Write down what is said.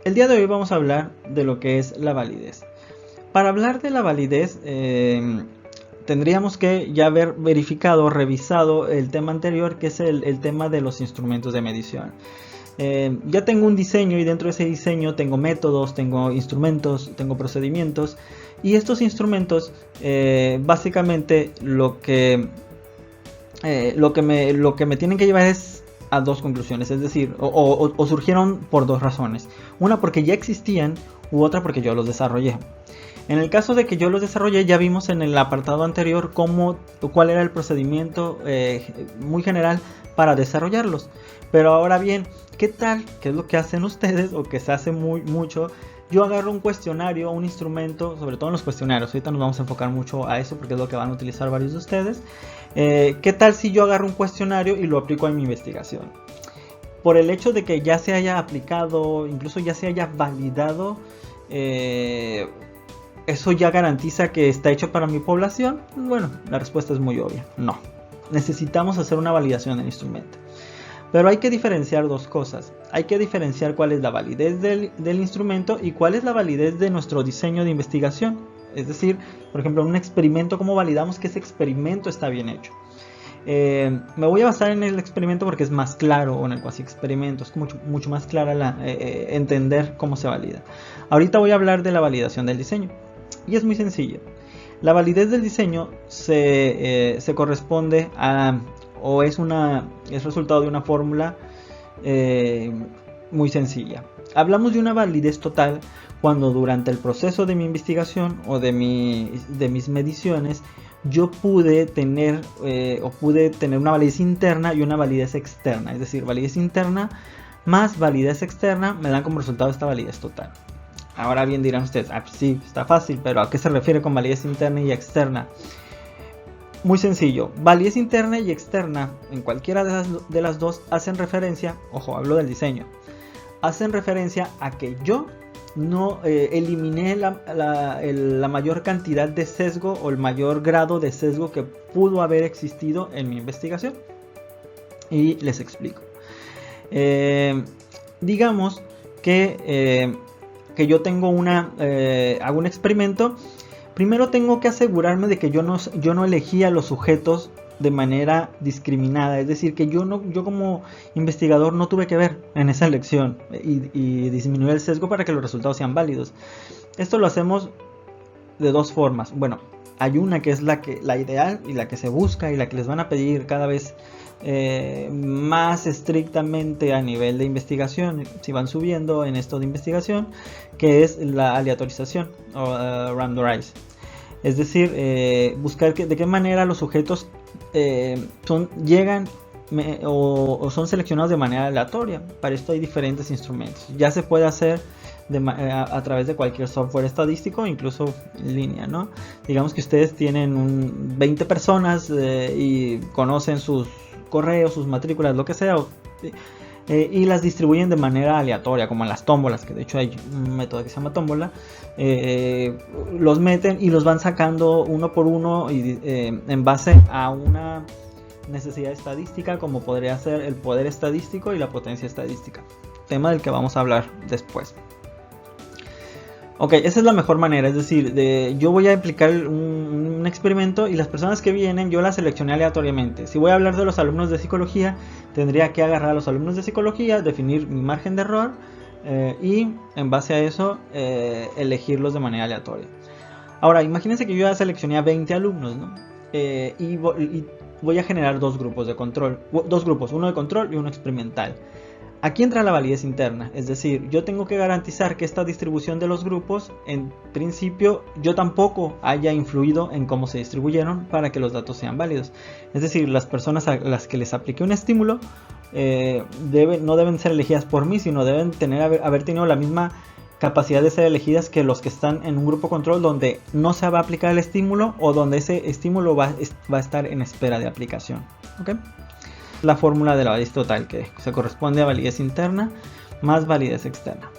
El día de hoy vamos a hablar de lo que es la validez. Para hablar de la validez, tendríamos que ya haber verificado, revisado el tema anterior, que es el tema de los instrumentos de medición. Ya tengo un diseño y dentro de ese diseño tengo métodos, tengo instrumentos, tengo procedimientos, y estos instrumentos básicamente lo que me tienen que llevar es a dos conclusiones, es decir, o surgieron por dos razones. Una porque ya existían, u otra porque yo los desarrollé. En el caso de que yo los desarrollé, ya vimos en el apartado anterior cuál era el procedimiento muy general para desarrollarlos. Pero ahora bien, ¿qué tal? ¿Qué es lo que hacen ustedes o que se hace mucho? Yo agarro un cuestionario, un instrumento, sobre todo en los cuestionarios. Ahorita nos vamos a enfocar mucho a eso porque es lo que van a utilizar varios de ustedes. ¿Qué tal si yo agarro un cuestionario y lo aplico a mi investigación? Por el hecho de que ya se haya aplicado, incluso ya se haya validado, ¿eso ya garantiza que está hecho para mi población? Bueno, la respuesta es muy obvia, no. Necesitamos hacer una validación del instrumento. Pero hay que diferenciar dos cosas. Hay que diferenciar cuál es la validez del instrumento y cuál es la validez de nuestro diseño de investigación. Es decir, por ejemplo, en un experimento, ¿cómo validamos que ese experimento está bien hecho? Me voy a basar en el experimento porque es más claro, o en el cuasi experimento, es mucho más clara entender cómo se valida. Ahorita voy a hablar de la validación del diseño. Y es muy sencillo. La validez del diseño se corresponde a, o es resultado de una fórmula muy sencilla. Hablamos de una validez total cuando durante el proceso de mi investigación o de mis mediciones yo pude tener una validez interna y una validez externa. Es decir, validez interna más validez externa me dan como resultado esta validez total. Ahora bien dirán ustedes, pues sí, está fácil, pero ¿a qué se refiere con validez interna y externa? Muy sencillo, validez interna y externa en cualquiera de las dos hacen referencia, ojo, hablo del diseño, hacen referencia a que yo no eliminé la mayor cantidad de sesgo o el mayor grado de sesgo que pudo haber existido en mi investigación. Y les explico. Digamos que yo tengo hago un experimento. Primero tengo que asegurarme de que yo no elegí a los sujetos de manera discriminada, es decir, que yo como investigador no tuve que ver en esa elección y disminuir el sesgo para que los resultados sean válidos. Esto lo hacemos de dos formas. Bueno, hay una que es la ideal y la que se busca y la que les van a pedir cada vez más estrictamente a nivel de investigación, si van subiendo en esto de investigación, que es la aleatorización o randomize. Es decir, buscar de qué manera los sujetos llegan o son seleccionados de manera aleatoria. Para esto hay diferentes instrumentos. Ya se puede hacer a través de cualquier software estadístico, incluso en línea, ¿no? Digamos que ustedes tienen 20 personas y conocen sus correos, sus matrículas, lo que sea, y las distribuyen de manera aleatoria, como en las tómbolas, que de hecho hay un método que se llama tómbola. Los meten y los van sacando uno por uno y en base a una necesidad estadística, como podría ser el poder estadístico y la potencia estadística, tema del que vamos a hablar después. Ok, esa es la mejor manera, es decir, yo voy a aplicar un experimento y las personas que vienen yo las seleccioné aleatoriamente. Si voy a hablar de los alumnos de psicología, tendría que agarrar a los alumnos de psicología, definir mi margen de error y en base a eso elegirlos de manera aleatoria. Ahora, imagínense que yo ya seleccioné a 20 alumnos, ¿no? Y voy a generar dos grupos de control, uno de control y uno experimental. Aquí entra la validez interna, es decir, yo tengo que garantizar que esta distribución de los grupos, en principio, yo tampoco haya influido en cómo se distribuyeron para que los datos sean válidos. Es decir, las personas a las que les apliqué un estímulo no deben ser elegidas por mí, sino deben haber tenido la misma capacidad de ser elegidas que los que están en un grupo control donde no se va a aplicar el estímulo o donde ese estímulo va a estar en espera de aplicación. ¿Okay? La fórmula de la validez total, que se corresponde a validez interna más validez externa.